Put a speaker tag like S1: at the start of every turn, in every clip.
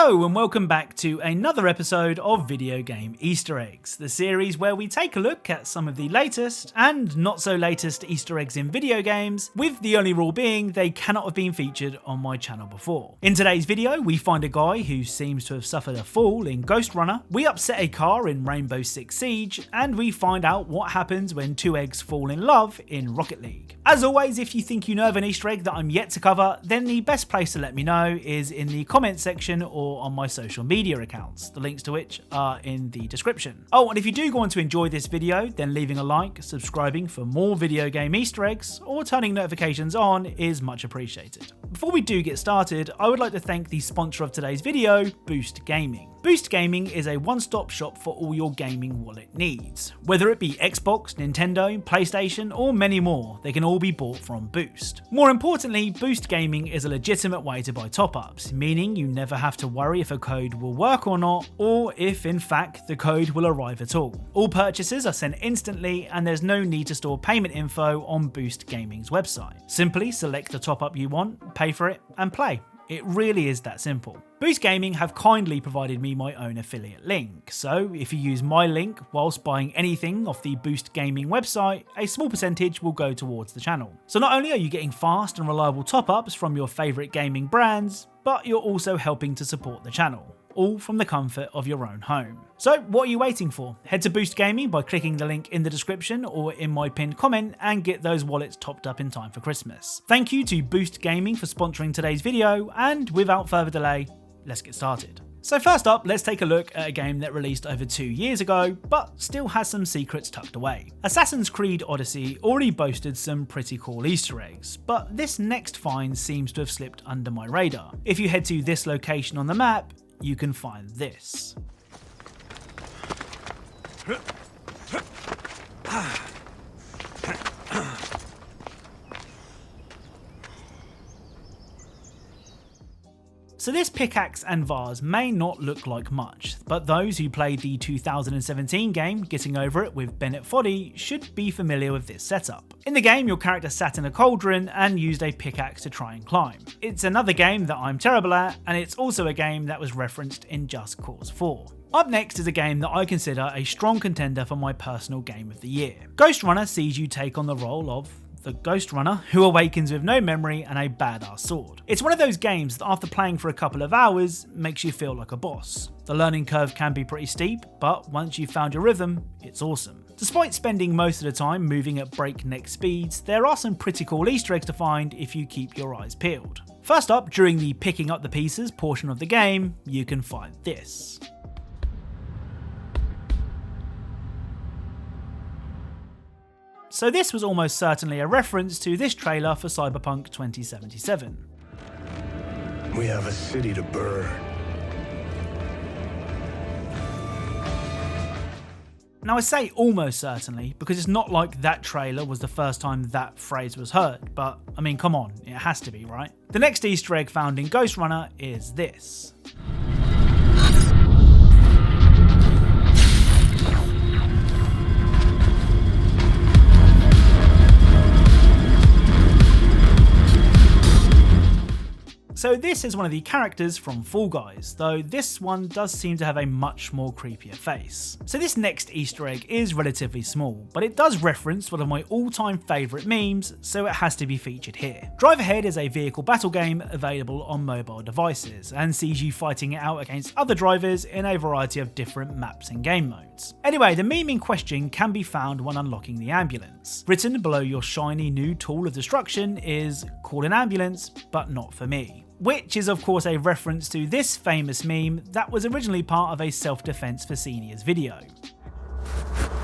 S1: Hello and welcome back to another episode of Video Game Easter Eggs, the series where we take a look at some of the latest and not so latest Easter eggs in video games, with the only rule being they cannot have been featured on my channel before. In today's video, we find a guy who seems to have suffered a fall in Ghostrunner, we upset a car in Rainbow Six Siege, and we find out what happens when two eggs fall in love in Rocket League. As always, if you think you know of an Easter egg that I'm yet to cover, then the best place to let me know is in the comment section or on my social media accounts, the links to which are in the description. Oh, and if you do go on to enjoy this video, then leaving a like, subscribing for more video game Easter eggs, or turning notifications on is much appreciated. Before we do get started, I would like to thank the sponsor of today's video, Boost Gaming. Boost Gaming is a one-stop shop for all your gaming wallet needs. Whether it be Xbox, Nintendo, PlayStation, or many more, they can all be bought from Boost. More importantly, Boost Gaming is a legitimate way to buy top-ups, meaning you never have to worry if a code will work or not, or if in fact the code will arrive at all. All purchases are sent instantly and there's no need to store payment info on Boost Gaming's website. Simply select the top-up you want, pay for it, and play. It really is that simple. Boost Gaming have kindly provided me my own affiliate link, so if you use my link whilst buying anything off the Boost Gaming website, a small percentage will go towards the channel. So not only are you getting fast and reliable top-ups from your favourite gaming brands, but you're also helping to support the channel, all from the comfort of your own home. So what are you waiting for? Head to Boost Gaming by clicking the link in the description or in my pinned comment and get those wallets topped up in time for Christmas. Thank you to Boost Gaming for sponsoring today's video, and without further delay, let's get started. So first up, let's take a look at a game that released over 2 years ago, but still has some secrets tucked away. Assassin's Creed Odyssey already boasted some pretty cool Easter eggs, but this next find seems to have slipped under my radar. If you head to this location on the map, you can find this. So this pickaxe and vase may not look like much, but those who played the 2017 game Getting Over It with Bennett Foddy should be familiar with this setup. In the game, your character sat in a cauldron and used a pickaxe to try and climb. It's another game that I'm terrible at, and it's also a game that was referenced in Just Cause 4. Up next is a game that I consider a strong contender for my personal game of the year. Ghostrunner sees you take on the role of the Ghostrunner who awakens with no memory and a badass sword. It's one of those games that after playing for a couple of hours makes you feel like a boss. The learning curve can be pretty steep, but once you've found your rhythm, it's awesome. Despite spending most of the time moving at breakneck speeds, there are some pretty cool Easter eggs to find if you keep your eyes peeled. First up, during the picking up the pieces portion of the game, you can find this. So this was almost certainly a reference to this trailer for Cyberpunk 2077.
S2: We have a city to burn.
S1: Now I say almost certainly because it's not like that trailer was the first time that phrase was heard, but I mean come on, it has to be, right? The next Easter egg found in Ghostrunner is this. So this is one of the characters from Fall Guys, though this one does seem to have a much more creepier face. So this next Easter egg is relatively small, but it does reference one of my all-time favourite memes, so it has to be featured here. Drive Ahead is a vehicle battle game available on mobile devices, and sees you fighting it out against other drivers in a variety of different maps and game modes. Anyway, the meme in question can be found when unlocking the ambulance. Written below your shiny new tool of destruction is "Call an ambulance, but not for me." Which is of course a reference to this famous meme that was originally part of a self-defense for seniors video.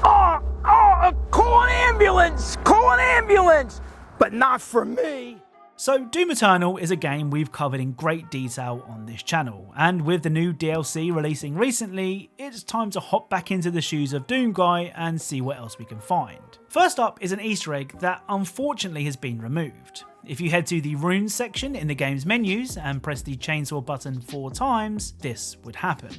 S3: Call an ambulance! Call an ambulance! But not for me!
S1: So Doom Eternal is a game we've covered in great detail on this channel, and with the new DLC releasing recently, it's time to hop back into the shoes of Doom Guy and see what else we can find. First up is an Easter egg that unfortunately has been removed. If you head to the runes section in the game's menus and press the chainsaw button 4 times, this would happen.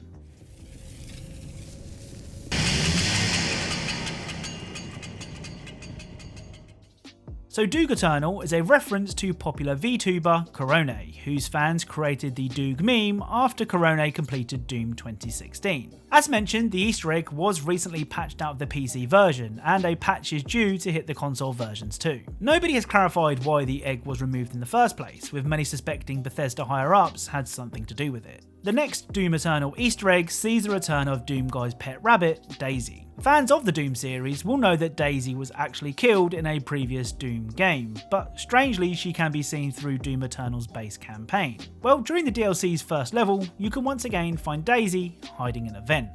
S1: So Doog Eternal is a reference to popular VTuber Corone, whose fans created the Doog meme after Corone completed Doom 2016. As mentioned, the Easter egg was recently patched out of the PC version, and a patch is due to hit the console versions too. Nobody has clarified why the egg was removed in the first place, with many suspecting Bethesda higher-ups had something to do with it. The next Doom Eternal Easter egg sees the return of Doom Guy's pet rabbit, Daisy. Fans of the Doom series will know that Daisy was actually killed in a previous Doom game, but strangely she can be seen through Doom Eternal's base campaign. Well, during the DLC's first level, you can once again find Daisy hiding in a vent.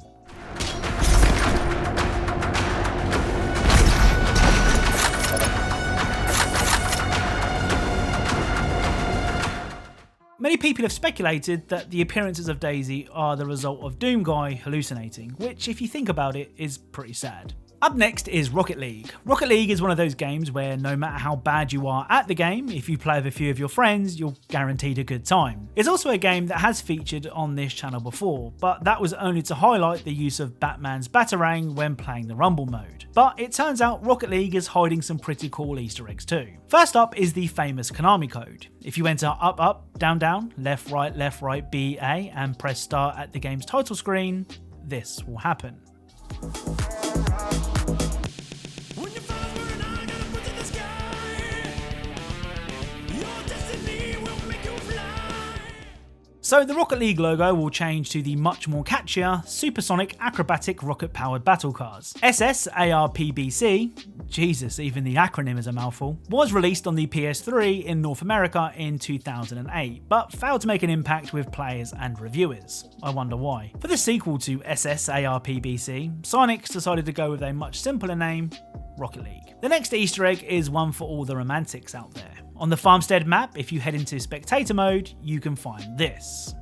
S1: Many people have speculated that the appearances of Daisy are the result of Doom Guy hallucinating, which if you think about it is pretty sad. Up next is Rocket League. Rocket League is one of those games where no matter how bad you are at the game, if you play with a few of your friends, you're guaranteed a good time. It's also a game that has featured on this channel before, but that was only to highlight the use of Batman's Batarang when playing the Rumble mode. But it turns out Rocket League is hiding some pretty cool Easter eggs too. First up is the famous Konami code. If you enter up up, down down, left right, BA and press start at the game's title screen, this will happen. So the Rocket League logo will change to the much more catchier, supersonic, acrobatic, rocket-powered battle cars. SSARPBC, Jesus, even the acronym is a mouthful, was released on the PS3 in North America in 2008, but failed to make an impact with players and reviewers. I wonder why. For the sequel to SSARPBC, Psyonix decided to go with a much simpler name, Rocket League. The next Easter egg is one for all the romantics out there. On the Farmstead map, if you head into spectator mode, you can find this.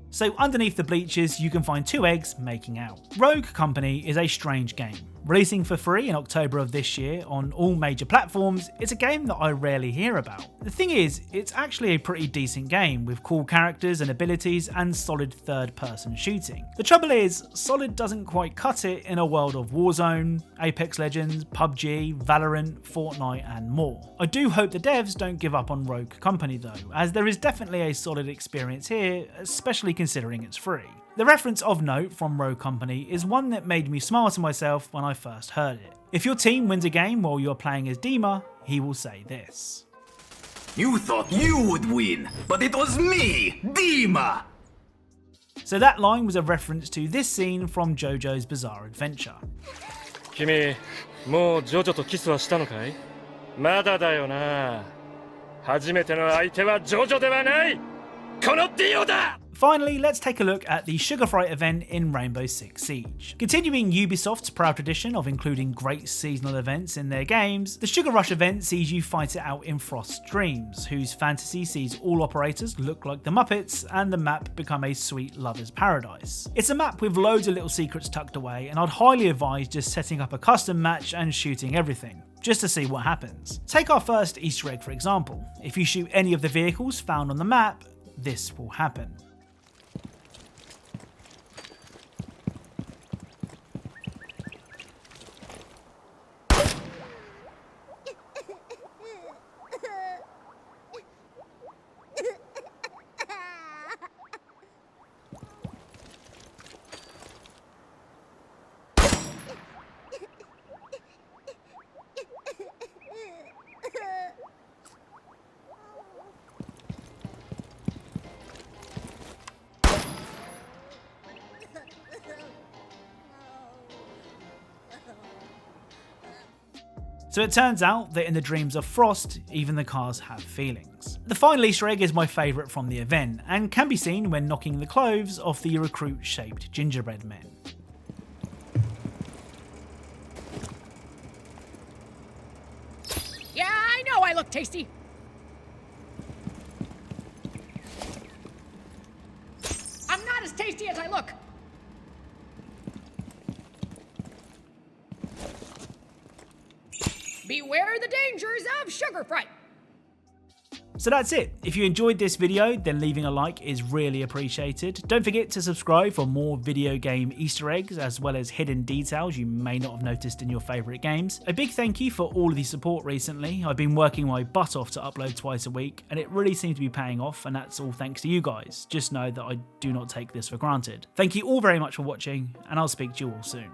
S1: So underneath the bleachers, you can find two eggs making out. Rogue Company is a strange game. Releasing for free in October of this year on all major platforms, it's a game that I rarely hear about. The thing is, it's actually a pretty decent game with cool characters and abilities and solid third-person shooting. The trouble is, solid doesn't quite cut it in a world of Warzone, Apex Legends, PUBG, Valorant, Fortnite and more. I do hope the devs don't give up on Rogue Company though, as there is definitely a solid experience here, especially considering it's free. The reference of note from Rogue Company is one that made me smile to myself when I first heard it. If your team wins a game while you're playing as Dima, he will say this.
S4: You thought you would win, but it was me, Dima!
S1: So that line was a reference to this scene from JoJo's Bizarre Adventure.
S5: 君、もうジョジョとキスはしたのかい？まだだよな。初めての相手はジョジョではない！このディオだ！
S1: Finally, let's take a look at the Sugar Fright event in Rainbow Six Siege. Continuing Ubisoft's proud tradition of including great seasonal events in their games, the Sugar Rush event sees you fight it out in Frost's Dreams, whose fantasy sees all operators look like the Muppets and the map become a sweet lover's paradise. It's a map with loads of little secrets tucked away, and I'd highly advise just setting up a custom match and shooting everything, just to see what happens. Take our first Easter egg for example. If you shoot any of the vehicles found on the map, this will happen. So it turns out that in the dreams of Frost, even the cars have feelings. The final Easter egg is my favourite from the event, and can be seen when knocking the clothes off the recruit-shaped gingerbread men.
S6: Yeah, I know I look tasty. I'm not as tasty as I look. Beware the dangers of sugar fright.
S1: So that's it. If you enjoyed this video, then leaving a like is really appreciated. Don't forget to subscribe for more video game Easter eggs, as well as hidden details you may not have noticed in your favourite games. A big thank you for all of the support recently. I've been working my butt off to upload twice a week, and it really seems to be paying off, and that's all thanks to you guys. Just know that I do not take this for granted. Thank you all very much for watching, and I'll speak to you all soon.